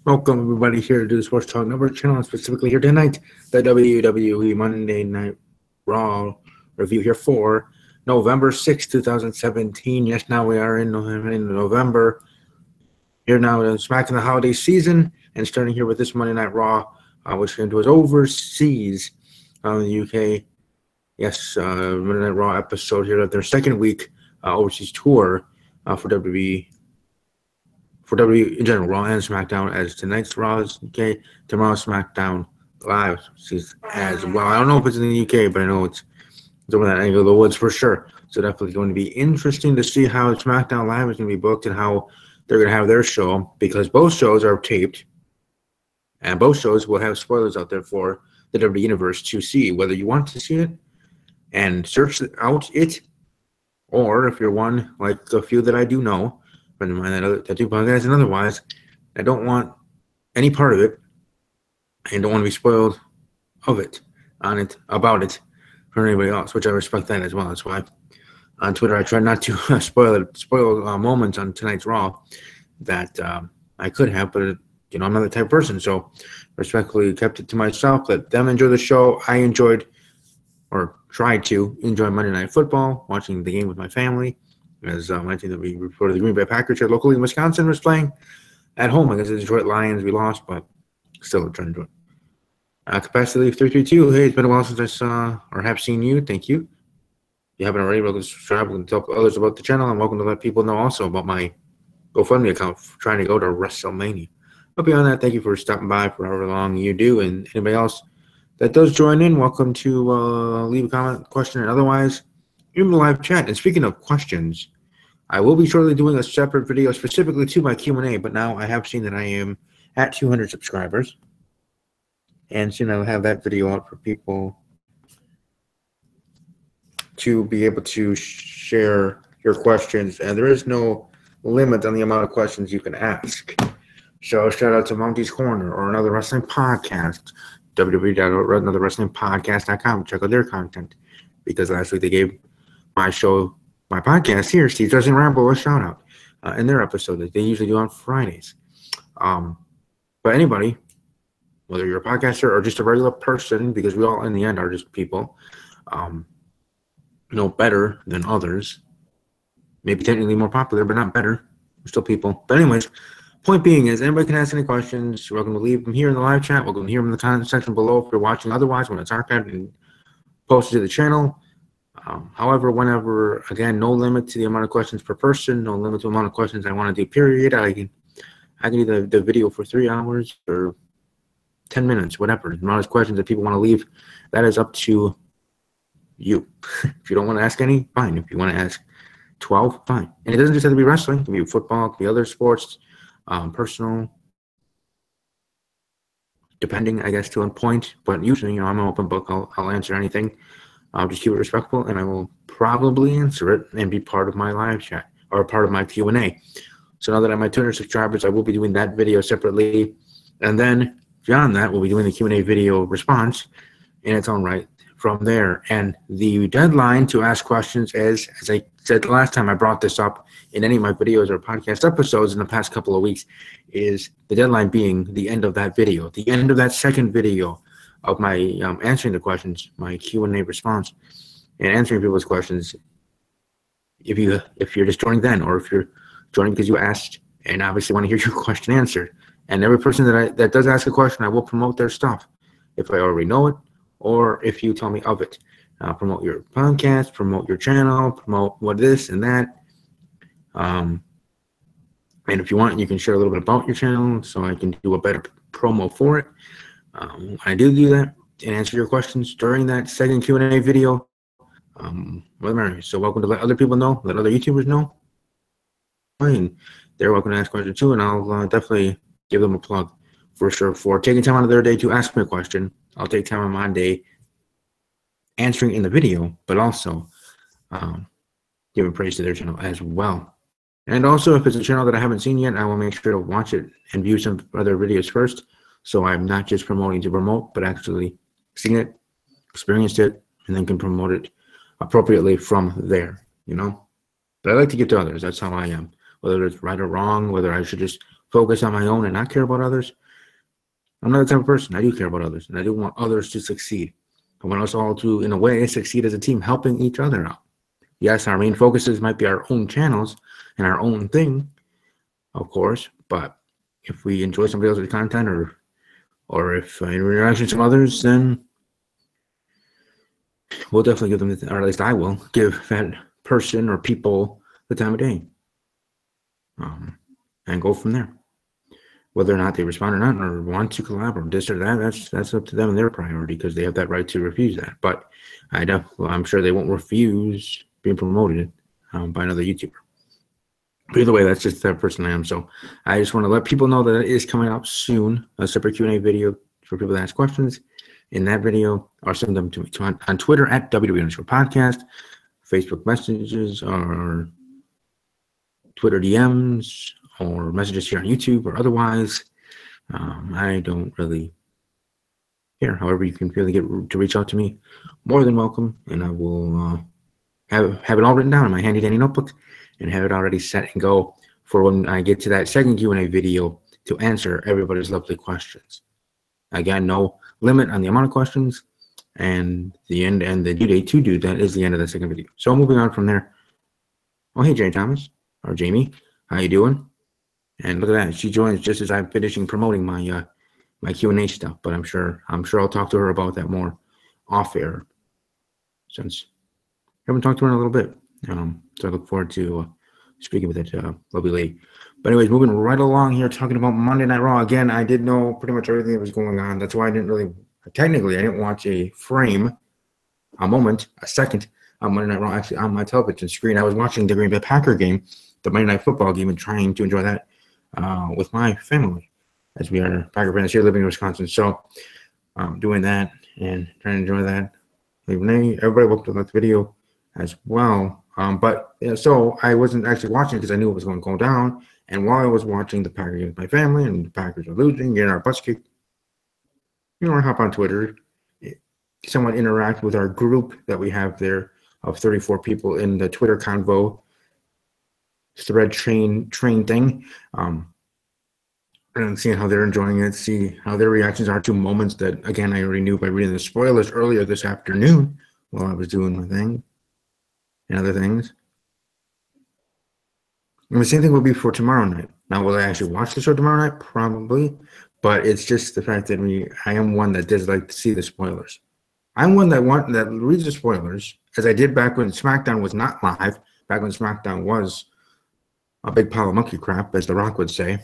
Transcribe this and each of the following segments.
Welcome everybody here to the Sports Talk Network channel, and specifically here tonight, the WWE Monday Night Raw review here for November 6, 2017. Yes, now we are in November. Here now, smacking the holiday season, and starting here with this Monday Night Raw, which came to us overseas in the UK. Yes, Monday Night Raw episode here of their second week overseas tour for WWE. For WWE in general, Raw and SmackDown, as tonight's Raw is UK, tomorrow's SmackDown live as well. I don't know if it's in the UK, but I know it's over that angle of the woods for sure. So definitely going to be interesting to see how SmackDown Live is going to be booked and how they're going to have their show, because both shows are taped, and both shows will have spoilers out there for the WWE Universe to see, whether you want to see it and search out it, or if you're one like a few that I do know, friends of mine that do podcasts and otherwise, I don't want any part of it and don't want to be spoiled of it, on it, about it for anybody else, which I respect that as well. That's why on Twitter I try not to spoil moments on tonight's Raw that I could have, but I'm not the type of person, so respectfully kept it to myself. Let them enjoy the show. I enjoyed, or tried to enjoy, Monday Night Football, watching the game with my family, as my team that we reported, the Green Bay Packers here locally in Wisconsin, was playing at home against the Detroit Lions. We lost, but still trying to do it. Capacity 332. Hey, it's been a while since I saw or have seen you. Thank you. If you haven't already, welcome to subscribe and tell others about the channel, and welcome to let people know also about my GoFundMe account for trying to go to WrestleMania. But beyond that, thank you for stopping by for however long you do, and anybody else that does join in, welcome to leave a comment, question, and otherwise in the live chat. And speaking of questions, I will be shortly doing a separate video specifically to my Q&A, but now I have seen that I am at 200 subscribers, and soon I'll have that video out for people to be able to share your questions, and there is no limit on the amount of questions you can ask. So shout out to Monkey's Corner or Another Wrestling Podcast, www.anotherwrestlingpodcast.com. Check out their content, because last week they gave my show, my podcast here, Steve Doesn't Ramble, a shout out in their episode that they usually do on Fridays. But anybody, whether you're a podcaster or just a regular person, because we all in the end are just people, better than others, maybe technically more popular, but not better. We're still people. But anyways, point being is, anybody can ask any questions. You're welcome to leave them here in the live chat. Welcome to hear them in the comment section below if you're watching otherwise, when it's archived and posted to the channel. However, whenever, again, no limit to the amount of questions per person, no limit to the amount of questions I want to do, period. I can do the video for 3 hours or 10 minutes, whatever. The amount of questions that people want to leave, that is up to you. If you don't want to ask any, fine. If you want to ask 12, fine. And it doesn't just have to be wrestling. It can be football, it can be other sports, personal, depending, I guess, to a point. But usually, I'm an open book. I'll answer anything. I'll just keep it respectful, and I will probably answer it and be part of my live chat or part of my Q&A. So now that I'm at 200 subscribers, I will be doing that video separately. And then beyond that, we'll be doing the Q&A video response in its own right from there. And the deadline to ask questions is, as I said the last time I brought this up in any of my videos or podcast episodes in the past couple of weeks, is the deadline being the end of that video, the end of that second video of my answering the questions, my Q&A response, and answering people's questions. If you're just joining then, or if you're joining because you asked and obviously want to hear your question answered. And every person that does ask a question, I will promote their stuff if I already know it, or if you tell me of it. Promote your podcast, promote your channel, promote what this and that. And if you want, you can share a little bit about your channel so I can do a better promo for it. I do that and answer your questions during that second Q&A video. So welcome to let other people know, let other YouTubers know. And they're welcome to ask questions too, and I'll definitely give them a plug for sure for taking time out of their day to ask me a question. I'll take time on my day answering in the video, but also giving praise to their channel as well. And also, if it's a channel that I haven't seen yet, I will make sure to watch it and view some other videos first. So I'm not just promoting to promote, but actually seen it, experienced it, and then can promote it appropriately from there, But I like to give to others. That's how I am. Whether it's right or wrong, whether I should just focus on my own and not care about others. I'm not the type of person. I do care about others, and I do want others to succeed. I want us all to, in a way, succeed as a team, helping each other out. Yes, our main focuses might be our own channels and our own thing, of course, but if we enjoy somebody else's content or if interactions from others, then we'll definitely give them, or at least I will, give that person or people the time of day, and go from there. Whether or not they respond or not, or want to collab or this or that, that's up to them and their priority, because they have that right to refuse that. But I'm sure they won't refuse being promoted by another YouTuber. But either way, that's just that person I am. So I just want to let people know that it is coming out soon, a separate Q&A video for people to ask questions. In that video, or send them to me on Twitter at WWE_podcast, Facebook messages, or Twitter DMs, or messages here on YouTube or otherwise. I don't really care. However, you can really get to reach out to me, more than welcome, and I will have it all written down in my handy dandy notebook and have it already set and go for when I get to that second Q&A video to answer everybody's lovely questions. Again, no limit on the amount of questions, and the end and the due date to do that is the end of the second video. So moving on from there. Oh, hey, Jay Thomas, or Jamie, how you doing? And look at that, she joins just as I'm finishing promoting my my Q&A stuff. But I'm sure I'll talk to her about that more off air, since I haven't talked to her in a little bit. So I look forward to speaking with that lovely lady. But anyways, moving right along here, talking about Monday Night Raw. Again, I did know pretty much everything that was going on. That's why I didn't watch a frame, a moment, a second on Monday Night Raw actually on my television screen. I was watching the Green Bay Packer game, the Monday Night Football game, and trying to enjoy that with my family, as we are Packer fans here living in Wisconsin. So doing that and trying to enjoy that. Everybody welcome to the video as well. So I wasn't actually watching because I knew it was going to go down. And while I was watching the Packers with my family and the Packers are losing, getting our butts kicked, I hop on Twitter, somewhat interact with our group that we have there of 34 people in the Twitter convo thread train thing, and seeing how they're enjoying it, see how their reactions are to moments that, again, I already knew by reading the spoilers earlier this afternoon while I was doing my thing and other things. And the same thing will be for tomorrow night. Now, will I actually watch the show tomorrow night? Probably. But it's just the fact that I am one that does like to see the spoilers. I'm one that reads the spoilers, as I did back when SmackDown was not live, back when SmackDown was a big pile of monkey crap, as The Rock would say.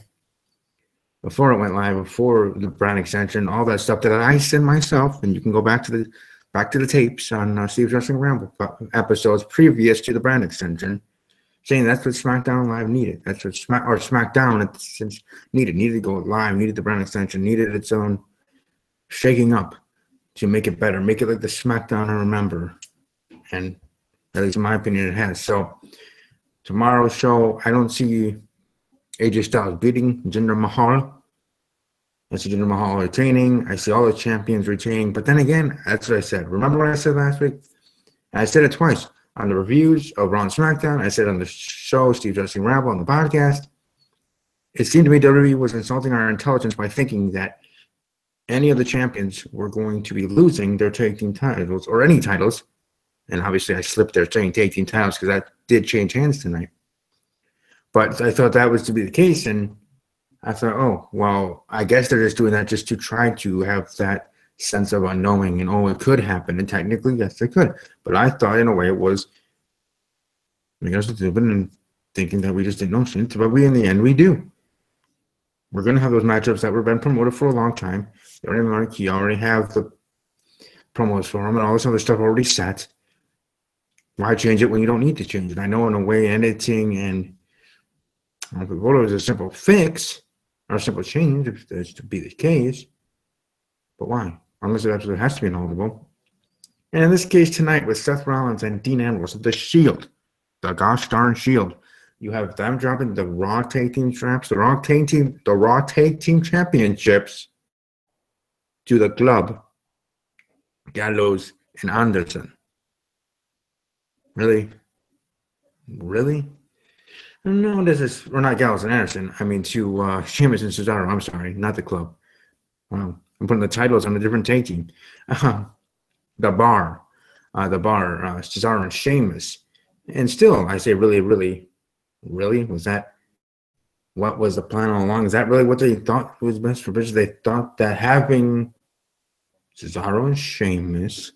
Before it went live, before the brand extension, all that stuff that I send myself, and you can go back to the tapes on Steve's Wrestling Ramble episodes previous to the brand extension, saying that's what SmackDown Live needed. That's what SmackDown needed to go live, needed the brand extension, needed its own shaking up to make it better, make it like the SmackDown I remember. And at least in my opinion, it has. So tomorrow's show, I don't see AJ Styles beating Jinder Mahal. I see Jinder Mahal retaining. I see all the champions retaining. But then again, that's what I said. Remember what I said last week? I said it twice. On the reviews of Raw and SmackDown, I said on the show, Steve's Wrestling Ramble, on the podcast, it seemed to me WWE was insulting our intelligence by thinking that any of the champions were going to be losing their tag team titles, or any titles. And obviously I slipped there saying tag team titles because that did change hands tonight. But I thought that was to be the case, and I thought, oh, well, I guess they're just doing that just to try to have that sense of unknowing, and oh, it could happen. And technically, yes, they could. But I thought, in a way, it was making us stupid and thinking that we just didn't know shit. But in the end, we do. We're going to have those matchups that were been promoted for a long time. They already have the promos for them and all this other stuff already set. Why change it when you don't need to change it? I know in a way, editing and if it was a simple fix or a simple change, if that's to be the case, but why? Unless it absolutely has to be inaudible. And in this case tonight with Seth Rollins and Dean Ambrose, the Shield, the gosh darn Shield, you have them dropping the Raw Tag Team straps, the Raw Tag Team Championships to the club, Gallows and Anderson. Really? No, this is, or not Gallows and Anderson. I mean, to Sheamus and Cesaro. I'm sorry, not the club. Wow, I'm putting the titles on a different tag team. The bar, Cesaro and Sheamus. And still, I say, really, really, really, was that what was the plan all along? Is that really what they thought was best for business? They thought that having Cesaro and Sheamus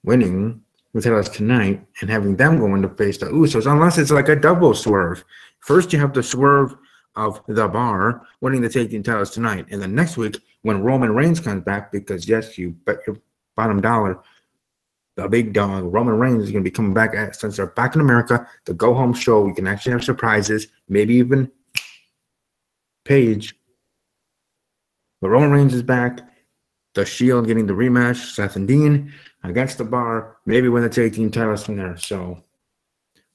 winning the titles tonight and having them go into face the Usos, unless it's like a double swerve. First, you have the swerve of the bar winning the tag team titles tonight, and then next week when Roman Reigns comes back, because yes, you bet your bottom dollar, the big dog Roman Reigns is going to be coming back since they're back in America. The go home show, we can actually have surprises, maybe even Paige. But Roman Reigns is back. The Shield getting the rematch, Seth and Dean against the bar. Maybe win the tag team titles from there. So,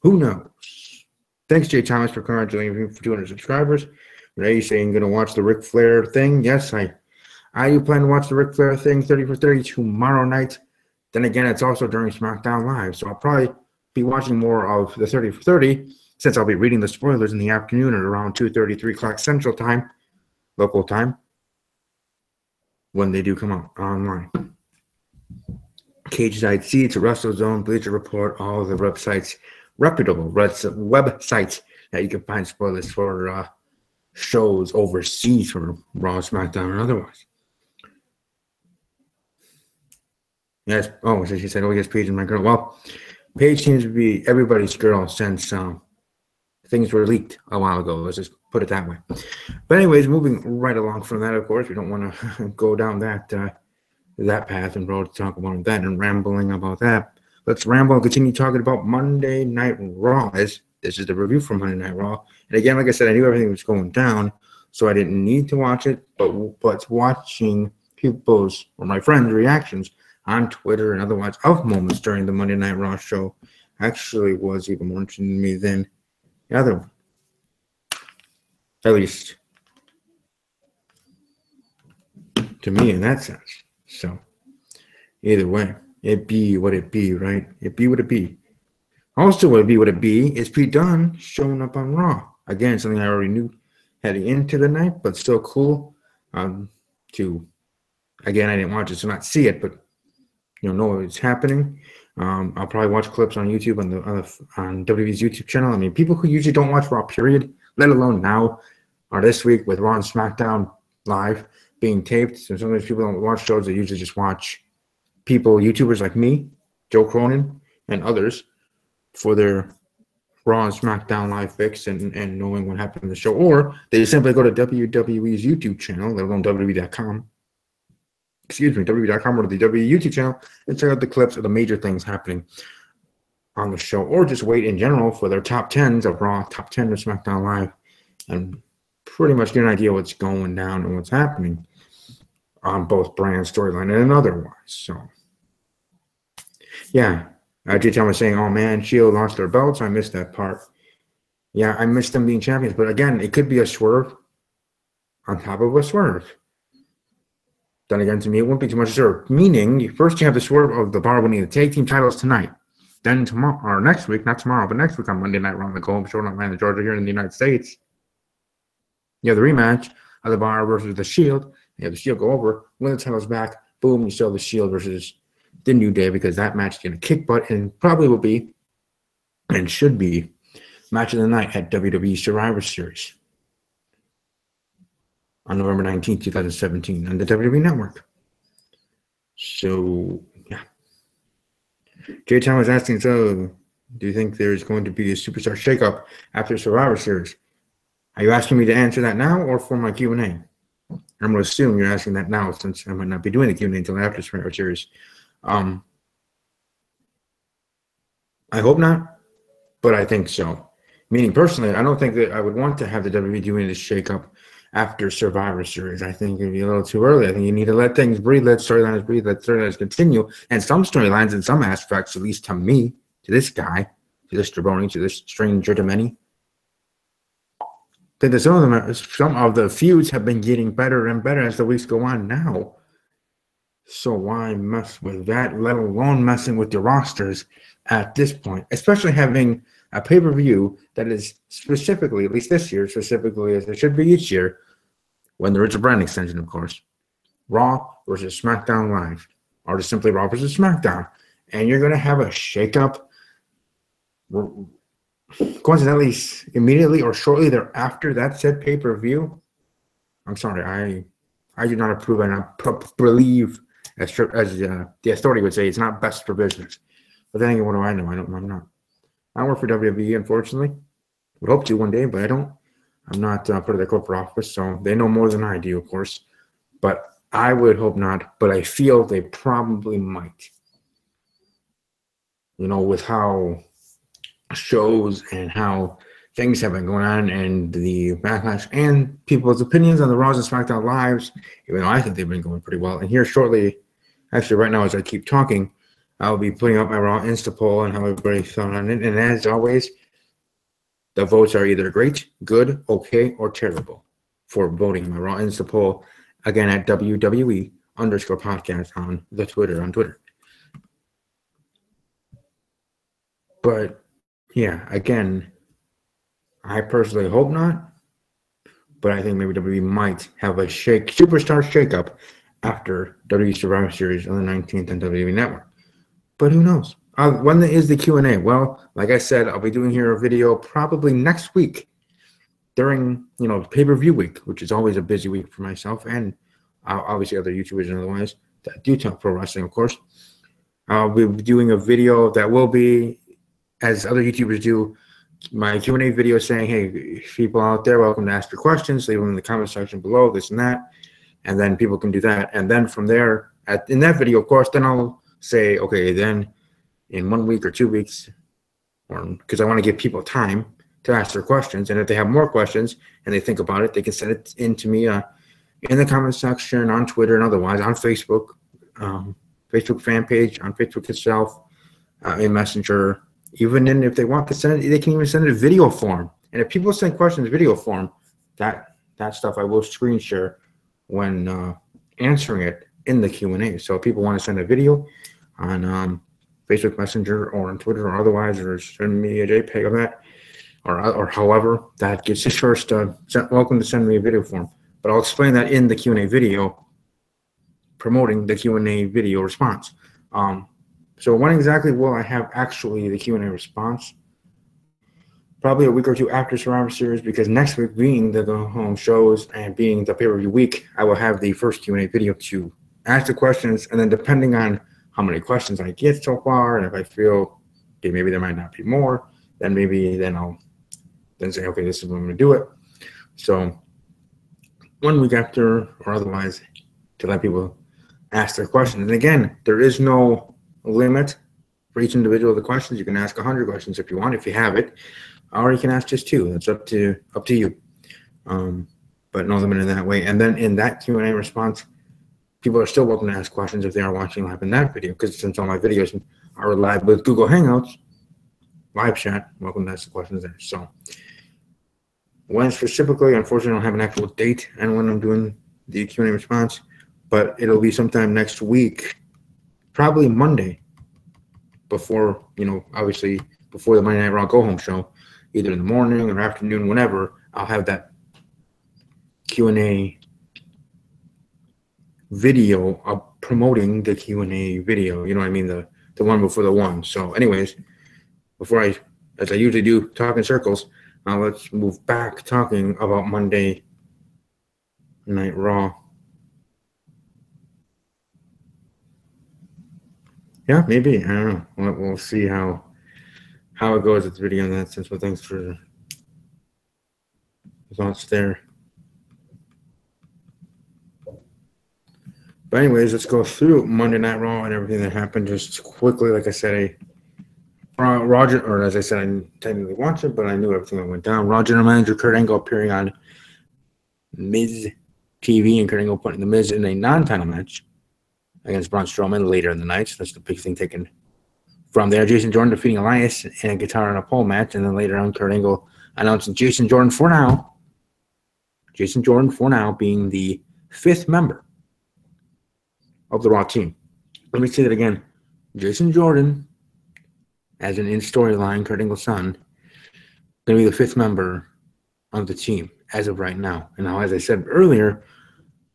who knows? Thanks, Jay Thomas, for congratulating me for 200 subscribers. Ray saying going to watch the Ric Flair thing. Yes, I do plan to watch the Ric Flair thing 30 for 30 tomorrow night. Then again, it's also during SmackDown Live. So I'll probably be watching more of the 30 for 30 since I'll be reading the spoilers in the afternoon at around 2:30, 3 o'clock Central Time, local time, when they do come out online. Cage Side Seats, WrestleZone, Bleacher Report, all of the websites, reputable websites that you can find spoilers for shows overseas for Raw, SmackDown, and otherwise. Yes. Oh, so she said, oh, yes, Paige is my girl. Well, Paige seems to be everybody's girl since things were leaked a while ago. Let's just put it that way. But anyways, moving right along from that, of course, we don't want to go down that path and road to talk about that and rambling about that. Let's ramble and continue talking about Monday Night Raw. This is the review from Monday Night Raw. And again, like I said, I knew everything was going down, so I didn't need to watch it. But watching people's or my friends' reactions on Twitter and otherwise of moments during the Monday Night Raw show actually was even more interesting to me than the other one. At least to me in that sense. So either way, it be what it be, right? It be what it be. Also what it be is Pete Dunne showing up on Raw. Again, something I already knew heading into the night, but still cool to, again, I didn't watch it, so not see it, but know it's happening. I'll probably watch clips on YouTube on WWE's YouTube channel. I mean, people who usually don't watch Raw, period, let alone now, or this week with Raw and SmackDown live being taped. So some of these people don't watch shows; they usually just watch people, YouTubers like me, Joe Cronin, and others for their Raw and SmackDown live fix and knowing what happened in the show, or they simply go to WWE's YouTube channel, let alone WWE.com. WWE.com or the WWE YouTube channel and check out the clips of the major things happening on the show, or just wait in general for their top 10s of Raw, top 10 of SmackDown Live, and pretty much get an idea what's going down and what's happening on both brand storyline and otherwise. So, yeah, Jay Tom was saying, oh man, Shield lost their belts. I missed that part. Yeah, I missed them being champions, but again, it could be a swerve on top of a swerve. Then again, to me, it wouldn't be too much swerve. Meaning, first you have the swerve of the bar winning the tag team titles tonight. Then tomorrow, or next week, not tomorrow, but next week on Monday Night Raw, the go-home show in Atlanta, Georgia, here in the United States. You have the rematch of the bar versus the Shield. You have the Shield go over, win the titles back. Boom, you still have the Shield versus the New Day, because that match is going to kick butt and probably will be and should be match of the night at WWE Survivor Series on November 19th, 2017 on the WWE Network. So, yeah. Jay Tom was asking, so do you think there's going to be a superstar shakeup after Survivor Series? Are you asking me to answer that now or for my Q&A? I'm going to assume you're asking that now since I might not be doing the Q&A until after Survivor Series. I hope not, but I think so. Meaning, personally, I don't think that I would want to have the WWE doing this shakeup after Survivor Series. I think it'd be a little too early. I think you need to let things breathe, let storylines breathe, let storylines continue. And some storylines in some aspects, at least to me, to this guy, to this jabroni, to this stranger to many, I think that some of the feuds have been getting better and better as the weeks go on now. So why mess with that, let alone messing with your rosters at this point, especially having a pay-per-view that is specifically, at least this year, specifically as it should be each year, when there is a brand extension, of course, Raw versus SmackDown Live, or just simply Raw versus SmackDown. And you're going to have a shakeup, coincidentally, immediately or shortly thereafter that said pay-per-view. I'm sorry, I do not approve and I believe, as the authority would say, it's not best for business. But then again, what do I know? I'm not. I work for WWE, unfortunately. Would hope to one day, but I don't. I'm not part of the corporate office, so they know more than I do, of course. But I would hope not, but I feel they probably might. You know, with how shows and how things have been going on and the backlash and people's opinions on the Raws and SmackDown Lives, even though I think they've been going pretty well. And here shortly, actually right now as I keep talking, I'll be putting up my Raw Insta poll and how everybody thought on it. And as always, the votes are either great, good, okay, or terrible for voting my Raw Insta poll. Again, at WWE_podcast on Twitter. But yeah, again, I personally hope not. But I think maybe WWE might have a superstar shakeup after WWE Survivor Series on the 19th on WWE Network. But who knows? When is the Q&A? Well, like I said, I'll be doing here a video probably next week during, pay-per-view week, which is always a busy week for myself and obviously other YouTubers and otherwise that do talk pro wrestling, of course. I'll be doing a video that will be, as other YouTubers do, my Q&A video saying, hey, people out there, welcome to ask your questions. Leave them in the comment section below, this and that. And then people can do that. And then from there, in that video, of course, then I'll say, okay, then in 1 week or 2 weeks, or because I want to give people time to ask their questions. And if they have more questions and they think about it, they can send it in to me in the comment section, on Twitter and otherwise, on Facebook, Facebook fan page, on Facebook itself, in Messenger. Even if they want to send it, they can even send it in video form. And if people send questions in video form, that stuff I will screen share when answering it in the Q&A. So if people want to send a video on Facebook Messenger or on Twitter or otherwise, or send me a JPEG of that, or however that gets first, welcome to send me a video form. But I'll explain that in the Q&A video, promoting the Q&A video response. So when exactly will I have actually the Q&A response? Probably a week or two after Survivor Series, because next week being the home shows and being the pay-per-view week, I will have the first Q&A video to ask the questions, and then depending on how many questions I get so far, and if I feel okay, maybe there might not be more, then I'll say, okay, this is when I'm going to do it. So 1 week after or otherwise, to let people ask their questions. And again, there is no limit for each individual of the questions. You can ask 100 questions if you want, if you have it, or you can ask just 2. That's up to you. But no limit in that way. And then in that Q&A response, people are still welcome to ask questions if they are watching live in that video, because since all my videos are live with Google Hangouts, live chat, welcome to ask the questions there. So when specifically, unfortunately, I don't have an actual date and when I'm doing the Q&A response, but it'll be sometime next week, probably Monday, before, obviously before the Monday Night Raw Go Home show, either in the morning or afternoon, whenever, I'll have that Q&A video of promoting the Q&A video, you know what I mean, the one before the one. So anyways, as I usually do, talk in circles, let's move back talking about Monday Night Raw. Yeah, maybe. I don't know. We'll see how it goes with the video in that sense. But thanks for the thoughts there. But anyways, let's go through Monday Night Raw and everything that happened just quickly. Like I said, Roger, or as I said, I didn't technically watch it, but I knew everything that went down. Raw General Manager Kurt Angle appearing on Miz TV, and Kurt Angle putting the Miz in a non-title match against Braun Strowman later in the night. So that's the big thing taken from there. Jason Jordan defeating Elias in a guitar and a pole match, and then later on, Kurt Angle announcing Jason Jordan for now being the 5th member of the Raw team. Let me say that again. Jason Jordan, as an in storyline, Kurt Angle's son, going to be the 5th member of the team as of right now. And now, as I said earlier,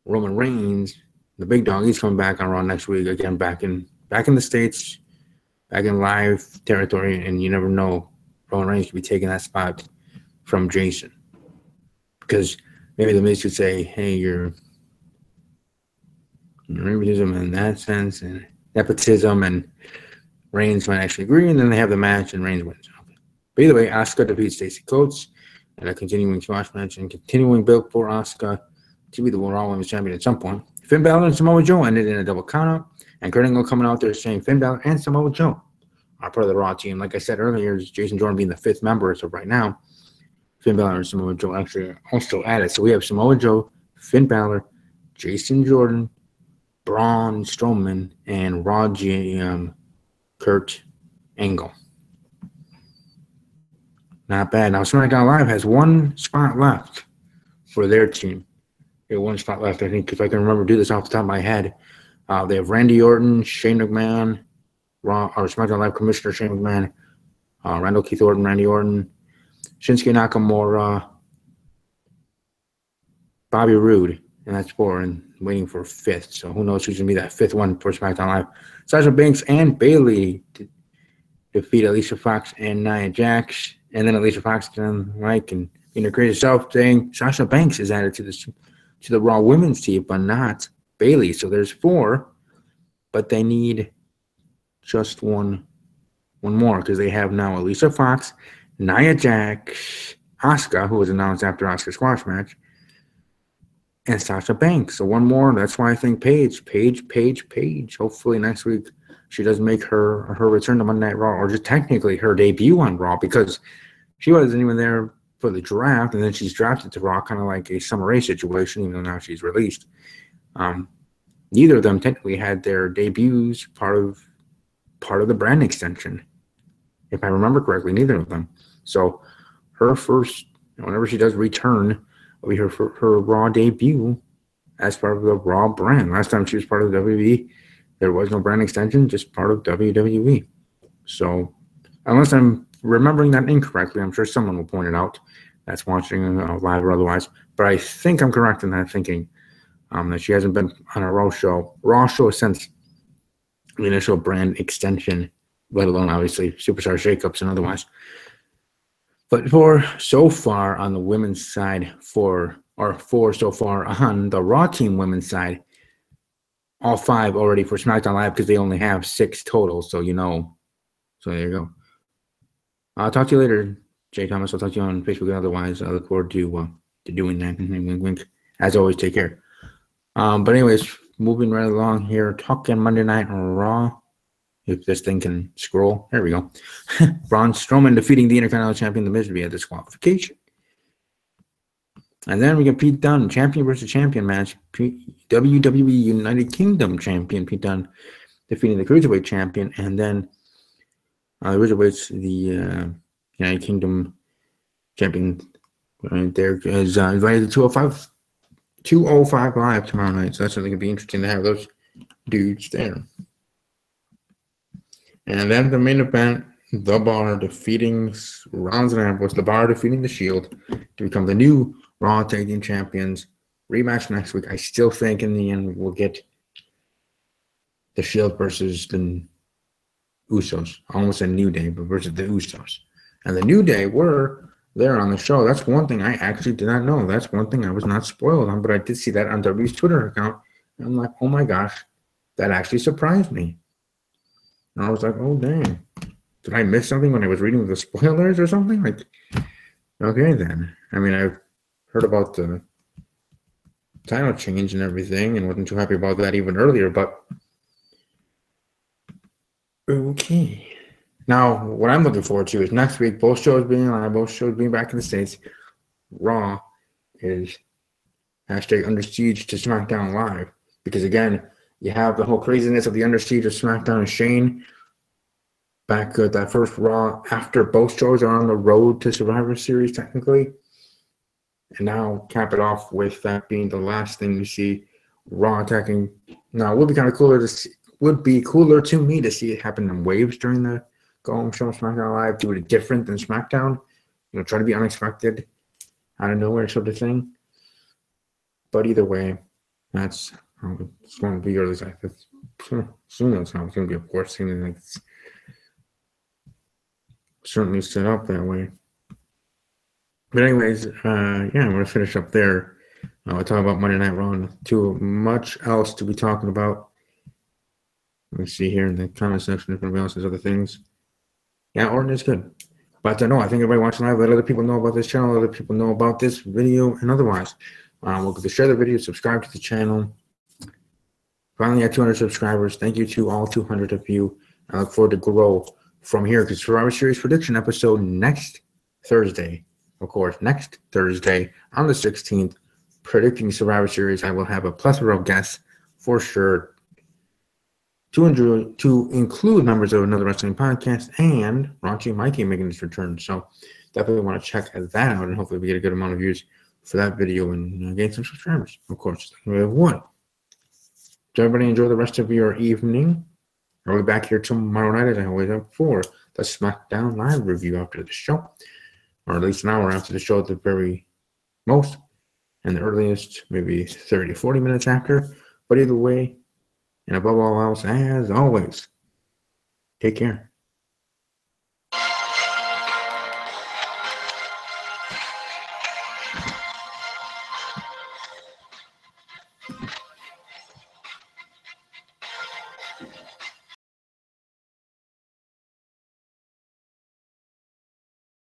Roman Reigns, the big dog, he's coming back on Raw next week again, back in the States, back in live territory, and you never know, Roman Reigns could be taking that spot from Jason, because maybe the Miz could say, "Hey, you're nepotism in that sense, and nepotism," and Reigns might actually agree, and then they have the match, and Reigns wins. But either way, Asuka defeats Stacey Coates in a continuing squash match and continuing build for Asuka to be the Raw Women's Champion at some point. Finn Balor and Samoa Joe ended in a double countout, and Kurt Angle coming out there saying Finn Balor and Samoa Joe are part of the Raw team. Like I said earlier, Jason Jordan being the 5th member as of right now. Finn Balor and Samoa Joe actually also added. So we have Samoa Joe, Finn Balor, Jason Jordan, Braun Strowman, and Raw GM Kurt Angle. Not bad. Now SmackDown Live has 1 spot left for their team. They have 1 spot left, I think, if I can remember, do this off the top of my head. They have Randy Orton, Shane McMahon, SmackDown Live Commissioner Shane McMahon, Randall Keith Orton, Randy Orton, Shinsuke Nakamura, Bobby Roode, and that's 4, and waiting for 5th. So who knows who's going to be that 5th one for SmackDown Live. Sasha Banks and Bayley defeat Alicia Fox and Nia Jax. And then Alicia Fox can and crazy self saying Sasha Banks is added to the Raw Women's team, but not Bayley. So there's 4, but they need just one more, because they have now Alicia Fox, Nia Jax, Asuka, who was announced after Asuka's squash match, and Sasha Banks. So 1 more. That's why I think Paige. Hopefully next week she does make her return to Monday Night Raw, or just technically her debut on Raw, because she wasn't even there for the draft, and then she's drafted to Raw, kind of like a Summer Rae situation, even though now she's released. Neither of them technically had their debuts part of the brand extension, if I remember correctly. Neither of them. So her first, whenever she does return, will be her Raw debut as part of the Raw brand. Last time she was part of WWE, there was no brand extension, just part of WWE. So unless I'm remembering that incorrectly, I'm sure someone will point it out that's watching live or otherwise. But I think I'm correct in that thinking, that she hasn't been on a Raw show since the initial brand extension, let alone obviously Superstar Shakeups and otherwise. But for so far on the women's side, for so far on the Raw team women's side, all 5 already for SmackDown Live, because they only have 6 total. So so there you go. I'll talk to you later, Jay Thomas. I'll talk to you on Facebook and otherwise. I look forward to doing that. Wink, wink. As always, take care. But anyways, moving right along here, talking Monday Night Raw. If this thing can scroll, there we go. Braun Strowman defeating the Intercontinental Champion, The Miz, via disqualification. And then we get Pete Dunne, champion versus champion match. WWE United Kingdom champion Pete Dunne defeating the Cruiserweight champion, and then the Cruiserweight's the United Kingdom champion right there is invited to 205 Live tomorrow night. So that's something to be interesting to have those dudes there. And then the main event, The Bar defeating Rollins and Ambrose. The Bar defeating The Shield to become the new Raw Tag Team Champions. Rematch next week. I still think in the end we'll get The Shield versus the Usos. Almost a New Day, but versus the Usos. And the New Day were there on the show. That's one thing I actually did not know. That's one thing I was not spoiled on, but I did see that on WWE's Twitter account. And I'm like, oh my gosh, that actually surprised me. And I was like, oh dang. Did I miss something when I was reading the spoilers or something? Like, okay then. I mean, I've heard about the title change and everything and wasn't too happy about that even earlier, but okay. Now, what I'm looking forward to is next week, both shows being live, both shows being back in the States. Raw is hashtag Under Siege to SmackDown Live. Because again, you have the whole craziness of the Under Siege of SmackDown and Shane back at that first Raw after both shows are on the road to Survivor Series, technically. And now cap it off with that being the last thing you see, Raw attacking. Now, it would be kind of cooler to see. Would be cooler to me to see it happen in waves during the Go Home Show SmackDown Live. Do it different than SmackDown. try to be unexpected, out of nowhere sort of thing. But either way, that's how it's going to be, or at least I assume that's how it's going to be, of course. And it's certainly set up that way. But anyways, yeah, I'm going to finish up there. We'll talk about Monday Night Raw. Too much else to be talking about. Let me see here in the comment section if anybody else has other things. Yeah, Orton is good. But no, I think everybody watching live, let other people know about this channel, let other people know about this video, and otherwise. Welcome to share the video, subscribe to the channel. Finally at 200 subscribers. Thank you to all 200 of you. I look forward to grow from here, because Survivor Series prediction episode next Thursday. Of course, next Thursday on the 16th, predicting Survivor Series. I will have a plethora of guests for sure to include members of Another Wrestling Podcast and Raunchy Mikey making his return. So definitely want to check that out, and hopefully we get a good amount of views for that video and gain some subscribers. Of course, we have one. So everybody enjoy the rest of your evening. I'll be back here tomorrow night, as I always have, for the SmackDown live review after the show, or at least an hour after the show at the very most, and the earliest maybe 30, 40 minutes after. But either way, and above all else, as always, take care.